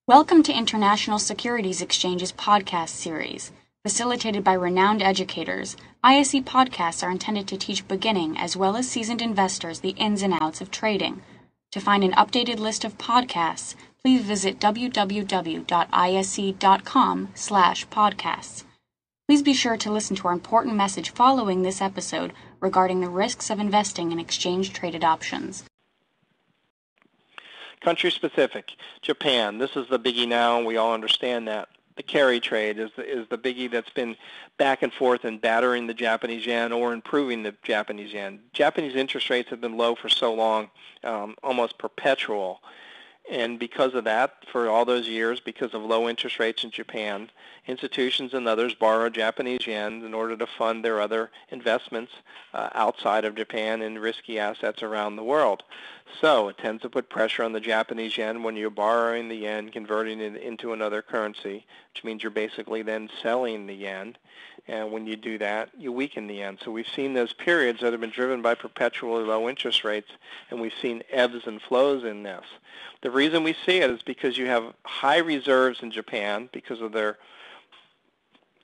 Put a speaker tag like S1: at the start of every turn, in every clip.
S1: Welcome to International Securities Exchange's podcast series. Facilitated by renowned educators, ISE podcasts are intended to teach beginning as well as seasoned investors the ins and outs of trading. To find an updated list of podcasts, please visit www.ise.com/podcasts. Please be sure to listen to our important message following this episode regarding the risks of investing in exchange-traded options.
S2: Country specific, Japan. This is the biggie now, and we all understand that. The carry trade is the biggie that's been back and forth and battering the Japanese yen or improving the Japanese yen. Japanese interest rates have been low for so long, almost perpetual. And because of that, for all those years, because of low interest rates in Japan, institutions and others borrow Japanese yen in order to fund their other investments outside of Japan in risky assets around the world. So it tends to put pressure on the Japanese yen when you're borrowing the yen, converting it into another currency, which means you're basically then selling the yen. And when you do that, you weaken the yen. So we've seen those periods that have been driven by perpetually low interest rates, and we've seen ebbs and flows in this. The reason we see it is because you have high reserves in Japan because of their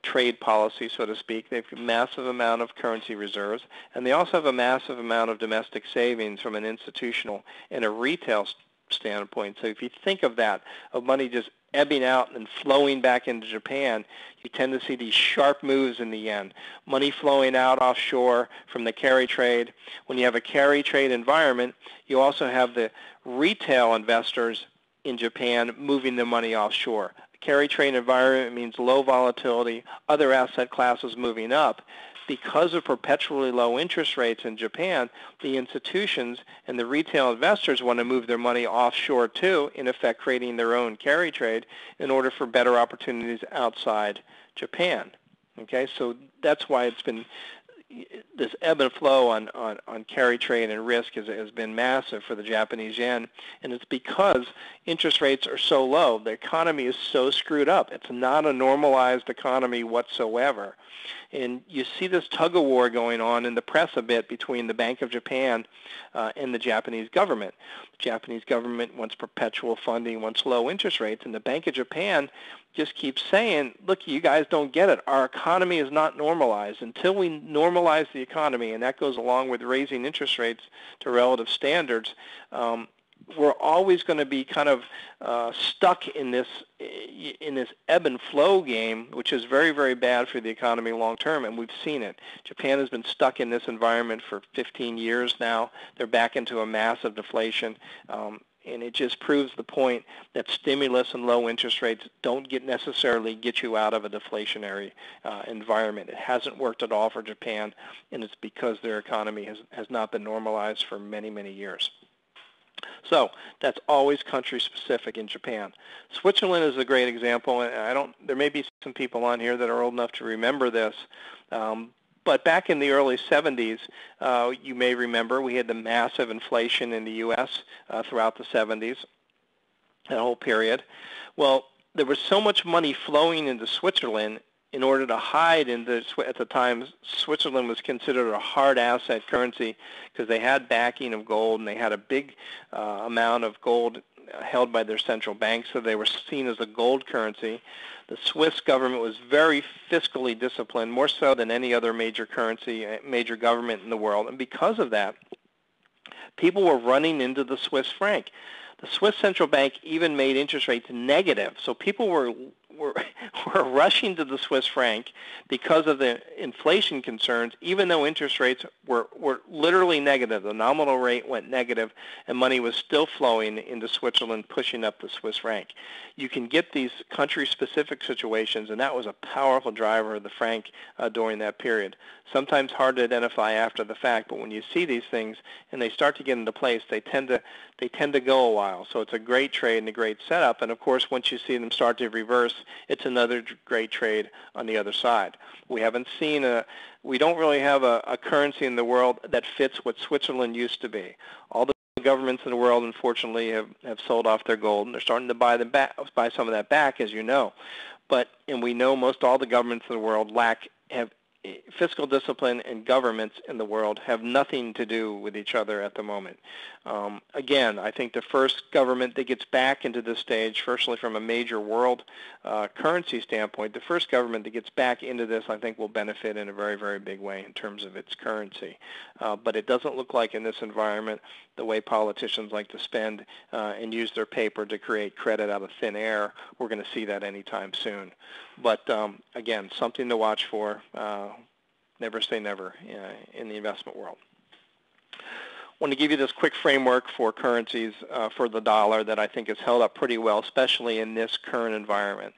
S2: trade policy, so to speak. They have a massive amount of currency reserves, and they also have a massive amount of domestic savings from an institutional and a retail standpoint. So if you think of that, of money just ebbing out and flowing back into Japan, you tend to see these sharp moves in the yen. Money flowing out offshore from the carry trade. When you have a carry trade environment, you also have the retail investors in Japan moving the money offshore. A carry trade environment means low volatility, other asset classes moving up. Because of perpetually low interest rates in Japan, the institutions and the retail investors want to move their money offshore too, in effect creating their own carry trade in order for better opportunities outside Japan. Okay, so that's why it's been this ebb and flow on carry trade and risk has been massive for the Japanese yen, and it's because interest rates are so low. The economy is so screwed up. It's not a normalized economy whatsoever. And you see this tug-of-war going on in the press a bit between the Bank of Japan and the Japanese government. The Japanese government wants perpetual funding, wants low interest rates, and the Bank of Japan just keeps saying, look, you guys don't get it. Our economy is not normalized. Until we normalize the economy, and that goes along with raising interest rates to relative standards, we're always going to be kind of stuck in this ebb and flow game, which is very, very bad for the economy long term, and we've seen it. Japan has been stuck in this environment for 15 years now. They're back into a massive deflation, and it just proves the point that stimulus and low interest rates don't necessarily get you out of a deflationary environment. It hasn't worked at all for Japan, and it's because their economy has not been normalized for many, many years. So that's always country specific in Japan. Switzerland is a great example, and there may be some people on here that are old enough to remember this. But back in the early 70s, you may remember we had the massive inflation in the U.S. Throughout the 70s, that whole period. Well, there was so much money flowing into Switzerland in order to hide at the time, Switzerland was considered a hard asset currency because they had backing of gold and they had a big amount of gold held by their central bank, so they were seen as a gold currency. The Swiss government was very fiscally disciplined, more so than any other major government in the world, and because of that, people were running into the Swiss franc. The Swiss central bank even made interest rates negative, so people were rushing to the Swiss franc because of the inflation concerns, even though interest rates were literally negative. The nominal rate went negative, and money was still flowing into Switzerland, pushing up the Swiss franc. You can get these country-specific situations, and that was a powerful driver of the franc during that period. Sometimes hard to identify after the fact, but when you see these things and they start to get into place, they tend to go a while. So it's a great trade and a great setup. And of course, once you see them start to reverse, it's another great trade on the other side. We don't really have a currency in the world that fits what Switzerland used to be. All the governments in the world, unfortunately, have sold off their gold, and they're starting to buy some of that back, as you know. And we know most all the governments in the world have fiscal discipline and governments in the world have nothing to do with each other at the moment. Again, I think the first government that gets back into this stage, firstly from a major world currency standpoint, the first government that gets back into this, I think, will benefit in a very, very big way in terms of its currency. But it doesn't look like in this environment, the way politicians like to spend and use their paper to create credit out of thin air, we're going to see that anytime soon. But again, something to watch for. Never say never in the investment world. I want to give you this quick framework for currencies for the dollar that I think has held up pretty well, especially in this current environment.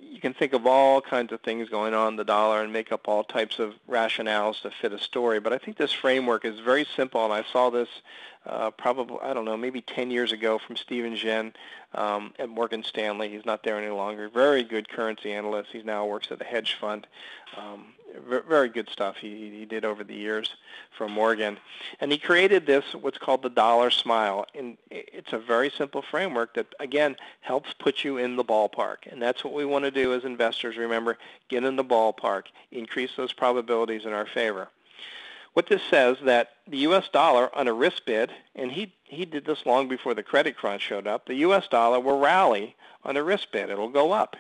S2: You can think of all kinds of things going on in the dollar and make up all types of rationales to fit a story, but I think this framework is very simple, and I saw this probably, I don't know, maybe 10 years ago from Stephen Zhen at Morgan Stanley. He's not there any longer. Very good currency analyst. He now works at a hedge fund. Very good stuff he did over the years from Morgan. And he created this, what's called the dollar smile. And it's a very simple framework that, again, helps put you in the ballpark. And that's what we want to do as investors. Remember, get in the ballpark, increase those probabilities in our favor. What this says that the U.S. dollar on a risk bid, and he did this long before the credit crunch showed up, the U.S. dollar will rally on a risk bid. It'll go up.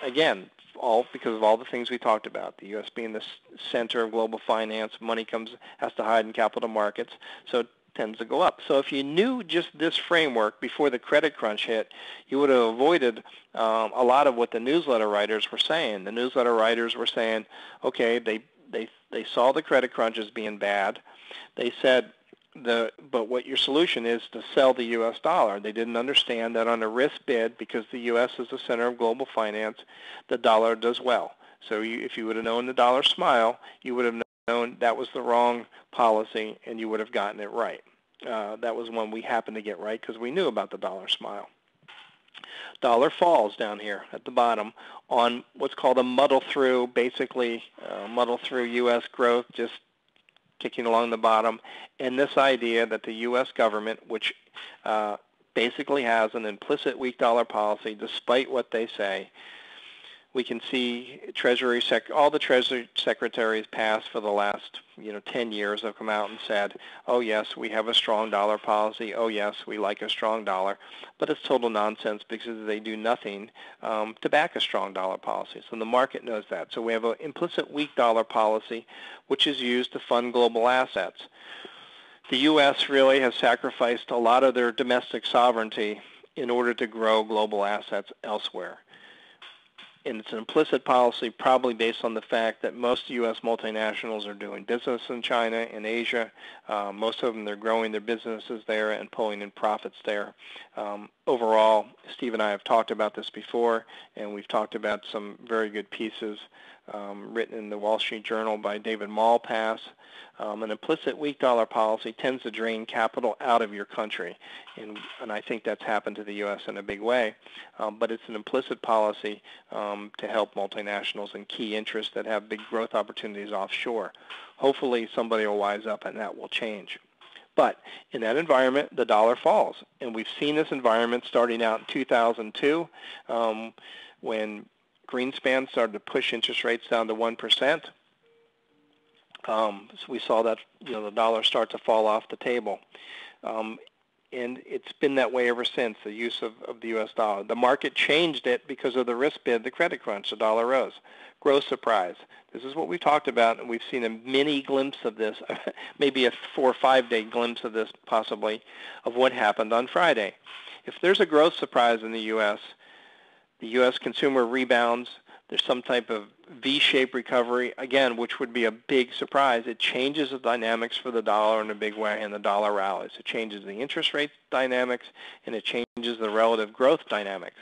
S2: Again, all because of all the things we talked about, the U.S. being the center of global finance, money has to hide in capital markets, so it tends to go up. So if you knew just this framework before the credit crunch hit, you would have avoided a lot of what the newsletter writers were saying. The newsletter writers were saying, okay, they saw the credit crunch as being bad. They said, but what your solution is to sell the U.S. dollar. They didn't understand that on a risk bid, because the U.S. is the center of global finance, the dollar does well. So if you would have known the dollar smile, you would have known that was the wrong policy, and you would have gotten it right. That was one we happened to get right because we knew about the dollar smile. Dollar falls down here at the bottom on what's called a muddle through, basically muddle through U.S. growth, just ticking along the bottom, and this idea that the U.S. government, which basically has an implicit weak dollar policy, despite what they say, we can see all the Treasury secretaries past for the last 10 years have come out and said, oh yes, we have a strong dollar policy, oh yes, we like a strong dollar, but it's total nonsense because they do nothing to back a strong dollar policy. So the market knows that. So we have an implicit weak dollar policy, which is used to fund global assets. The U.S. really has sacrificed a lot of their domestic sovereignty in order to grow global assets elsewhere. And it's an implicit policy probably based on the fact that most U.S. multinationals are doing business in China and Asia. Most of them, they're growing their businesses there and pulling in profits there. Overall, Steve and I have talked about this before, and we've talked about some very good pieces written in the Wall Street Journal by David Malpass. An implicit weak dollar policy tends to drain capital out of your country, and I think that's happened to the U.S. in a big way. But it's an implicit policy to help multinationals and key interests that have big growth opportunities offshore. Hopefully somebody will wise up and that will change. But in that environment, the dollar falls, and we've seen this environment starting out in 2002 when Greenspan started to push interest rates down to 1%. So we saw that the dollar start to fall off the table. And it's been that way ever since, the use of the U.S. dollar. The market changed it because of the risk bid, the credit crunch. The dollar rose. Gross surprise. This is what we talked about, and we've seen a mini glimpse of this, maybe a 4 or 5 day glimpse of this possibly, of what happened on Friday. If there's a growth surprise in the U.S. consumer rebounds, there's some type of V-shaped recovery, again, which would be a big surprise. It changes the dynamics for the dollar in a big way, and the dollar rallies. It changes the interest rate dynamics, and it changes the relative growth dynamics.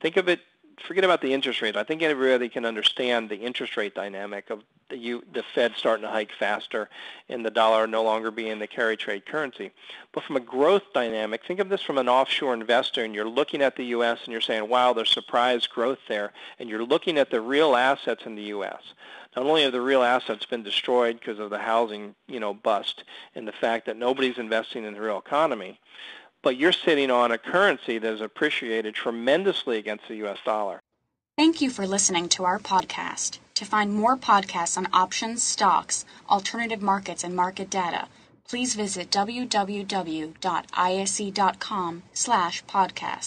S2: Think of it, forget about the interest rate. I think everybody can understand the interest rate dynamic of the Fed starting to hike faster and the dollar no longer being the carry trade currency. But from a growth dynamic, think of this from an offshore investor, and you're looking at the U.S. and you're saying, wow, there's surprise growth there, and you're looking at the real assets in the U.S. Not only have the real assets been destroyed because of the housing, bust and the fact that nobody's investing in the real economy, but you're sitting on a currency that has appreciated tremendously against the U.S. dollar.
S1: Thank you for listening to our podcast. To find more podcasts on options, stocks, alternative markets, and market data, please visit www.ise.com/podcasts.